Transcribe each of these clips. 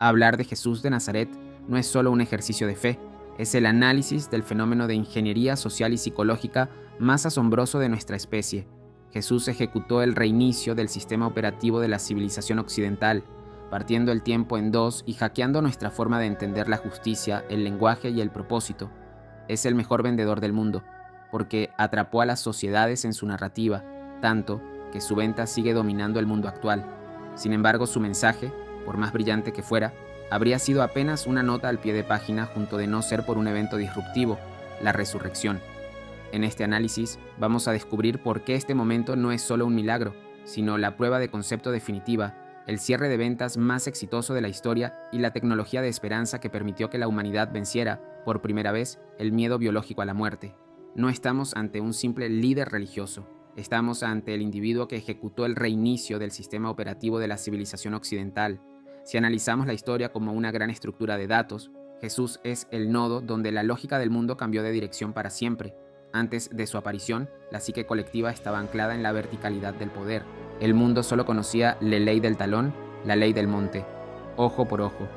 Hablar de Jesús de Nazaret no es solo un ejercicio de fe, es el análisis del fenómeno de ingeniería social y psicológica más asombroso de nuestra especie. Jesús ejecutó el reinicio del sistema operativo de la civilización occidental, partiendo el tiempo en dos y hackeando nuestra forma de entender la justicia, el lenguaje y el propósito. Es el mejor vendedor del mundo, porque atrapó a las sociedades en su narrativa, tanto que su venta sigue dominando el mundo actual. Sin embargo, su mensaje, por más brillante que fuera, habría sido apenas una nota al pie de página junto de no ser por un evento disruptivo, la resurrección. En este análisis vamos a descubrir por qué este momento no es solo un milagro, sino la prueba de concepto definitiva, el cierre de ventas más exitoso de la historia y la tecnología de esperanza que permitió que la humanidad venciera, por primera vez, el miedo biológico a la muerte. No estamos ante un simple líder religioso, estamos ante el individuo que ejecutó el reinicio del sistema operativo de la civilización occidental. Si analizamos la historia como una gran estructura de datos, Jesús es el nodo donde la lógica del mundo cambió de dirección para siempre. Antes de su aparición, la psique colectiva estaba anclada en la verticalidad del poder. El mundo solo conocía la ley del talón, la ley del monte, ojo por ojo,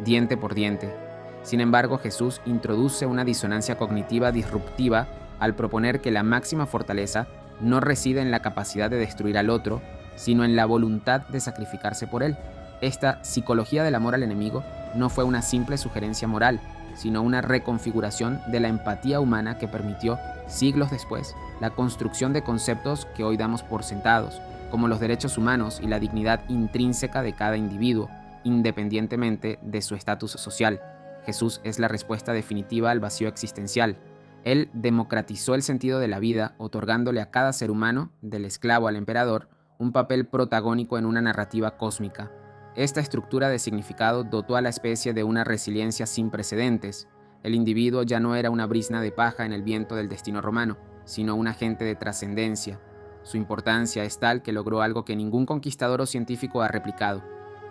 diente por diente. Sin embargo, Jesús introduce una disonancia cognitiva disruptiva al proponer que la máxima fortaleza no reside en la capacidad de destruir al otro, sino en la voluntad de sacrificarse por él. Esta psicología del amor al enemigo no fue una simple sugerencia moral, sino una reconfiguración de la empatía humana que permitió, siglos después, la construcción de conceptos que hoy damos por sentados, como los derechos humanos y la dignidad intrínseca de cada individuo, independientemente de su estatus social. Jesús es la respuesta definitiva al vacío existencial. Él democratizó el sentido de la vida, otorgándole a cada ser humano, del esclavo al emperador, un papel protagónico en una narrativa cósmica. Esta estructura de significado dotó a la especie de una resiliencia sin precedentes. El individuo ya no era una brizna de paja en el viento del destino romano, sino un agente de trascendencia. Su importancia es tal que logró algo que ningún conquistador o científico ha replicado: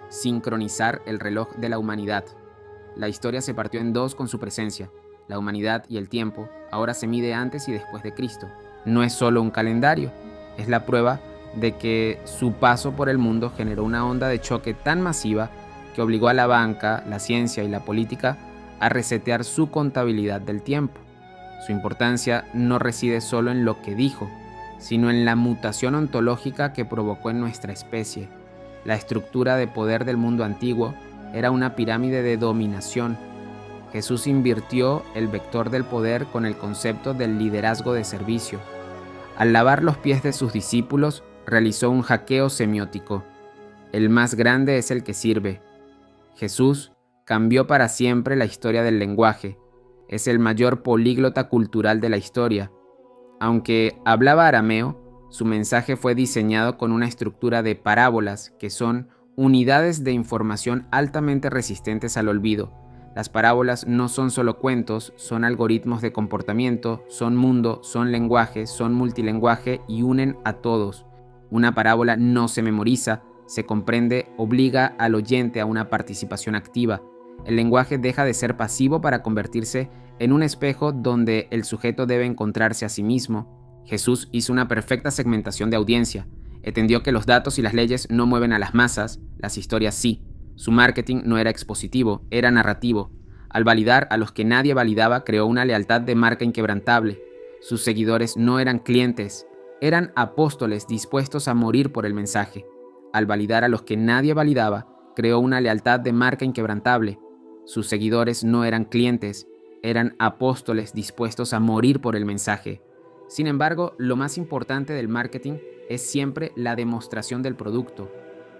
sincronizar el reloj de la humanidad. La historia se partió en dos con su presencia. La humanidad y el tiempo ahora se mide antes y después de Cristo. No es solo un calendario, es la prueba de que su paso por el mundo generó una onda de choque tan masiva que obligó a la banca, la ciencia y la política a resetear su contabilidad del tiempo. Su importancia no reside solo en lo que dijo, sino en la mutación ontológica que provocó en nuestra especie. La estructura de poder del mundo antiguo era una pirámide de dominación. Jesús invirtió el vector del poder con el concepto del liderazgo de servicio. Al lavar los pies de sus discípulos, realizó un hackeo semiótico. El más grande es el que sirve. Jesús cambió para siempre la historia del lenguaje. Es el mayor políglota cultural de la historia. Aunque hablaba arameo, su mensaje fue diseñado con una estructura de parábolas, que son unidades de información altamente resistentes al olvido. Las parábolas no son solo cuentos, son algoritmos de comportamiento, son mundo, son lenguaje, son multilenguaje y unen a todos. Una parábola no se memoriza, se comprende, obliga al oyente a una participación activa. El lenguaje deja de ser pasivo para convertirse en un espejo donde el sujeto debe encontrarse a sí mismo. Jesús hizo una perfecta segmentación de audiencia. Entendió que los datos y las leyes no mueven a las masas, las historias sí. Su marketing no era expositivo, era narrativo. Al validar a los que nadie validaba, creó una lealtad de marca inquebrantable. Sus seguidores no eran clientes, eran apóstoles dispuestos a morir por el mensaje. Al validar a los que nadie validaba, creó una lealtad de marca inquebrantable. Sus seguidores no eran clientes, eran apóstoles dispuestos a morir por el mensaje. Sin embargo, lo más importante del marketing es siempre la demostración del producto.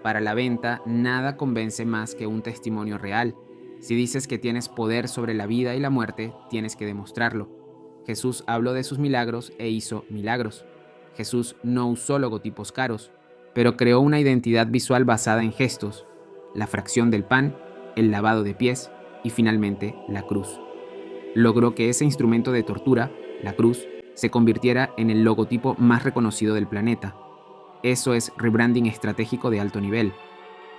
Para la venta, nada convence más que un testimonio real. Si dices que tienes poder sobre la vida y la muerte, tienes que demostrarlo. Jesús habló de sus milagros e hizo milagros. Jesús no usó logotipos caros, pero creó una identidad visual basada en gestos: la fracción del pan, el lavado de pies y finalmente la cruz. Logró que ese instrumento de tortura, la cruz, se convirtiera en el logotipo más reconocido del planeta. Eso es rebranding estratégico de alto nivel.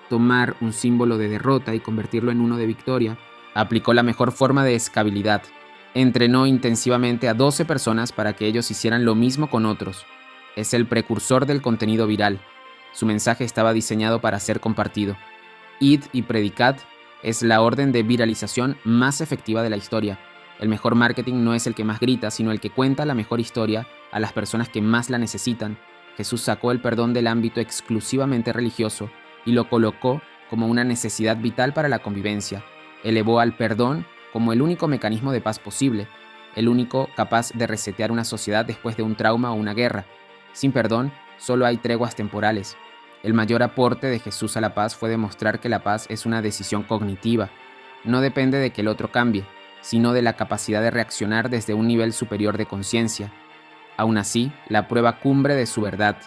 Tomar un símbolo de derrota y convertirlo en uno de victoria. Aplicó la mejor forma de escalabilidad. Entrenó intensivamente a 12 personas para que ellos hicieran lo mismo con otros. Es el precursor del contenido viral. Su mensaje estaba diseñado para ser compartido. Id y predicad Es la orden de viralización más efectiva de la historia. El mejor marketing no es el que más grita, sino el que cuenta la mejor historia a las personas que más la necesitan. Jesús sacó el perdón del ámbito exclusivamente religioso y lo colocó como una necesidad vital para la convivencia. Elevó al perdón como el único mecanismo de paz posible, el único capaz de resetear una sociedad después de un trauma o una guerra. Sin perdón, solo hay treguas temporales. El mayor aporte de Jesús a la paz fue demostrar que la paz es una decisión cognitiva. No depende de que el otro cambie, sino de la capacidad de reaccionar desde un nivel superior de conciencia. Aún así, la prueba cumbre de su verdad,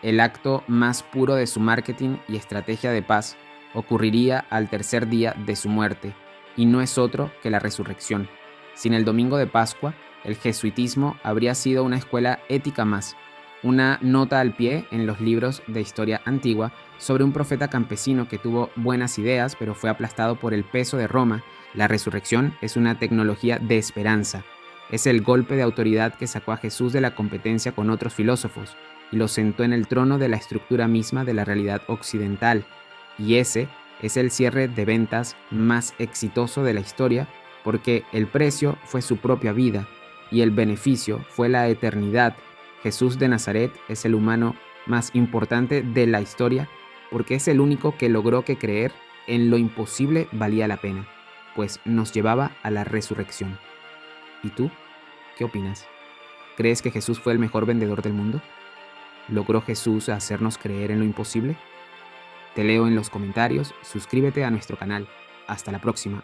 el acto más puro de su marketing y estrategia de paz, ocurriría al tercer día de su muerte, y no es otro que la resurrección. Sin el domingo de Pascua, el jesuitismo habría sido una escuela ética más, una nota al pie en los libros de historia antigua sobre un profeta campesino que tuvo buenas ideas pero fue aplastado por el peso de Roma. La resurrección es una tecnología de esperanza. Es el golpe de autoridad que sacó a Jesús de la competencia con otros filósofos y lo sentó en el trono de la estructura misma de la realidad occidental. Y ese es el cierre de ventas más exitoso de la historia, porque el precio fue su propia vida y el beneficio fue la eternidad. Jesús de Nazaret es el humano más importante de la historia porque es el único que logró que creer en lo imposible valía la pena, pues nos llevaba a la resurrección. ¿Y tú? ¿Qué opinas? ¿Crees que Jesús fue el mejor vendedor del mundo? ¿Logró Jesús hacernos creer en lo imposible? Te leo en los comentarios, suscríbete a nuestro canal. Hasta la próxima.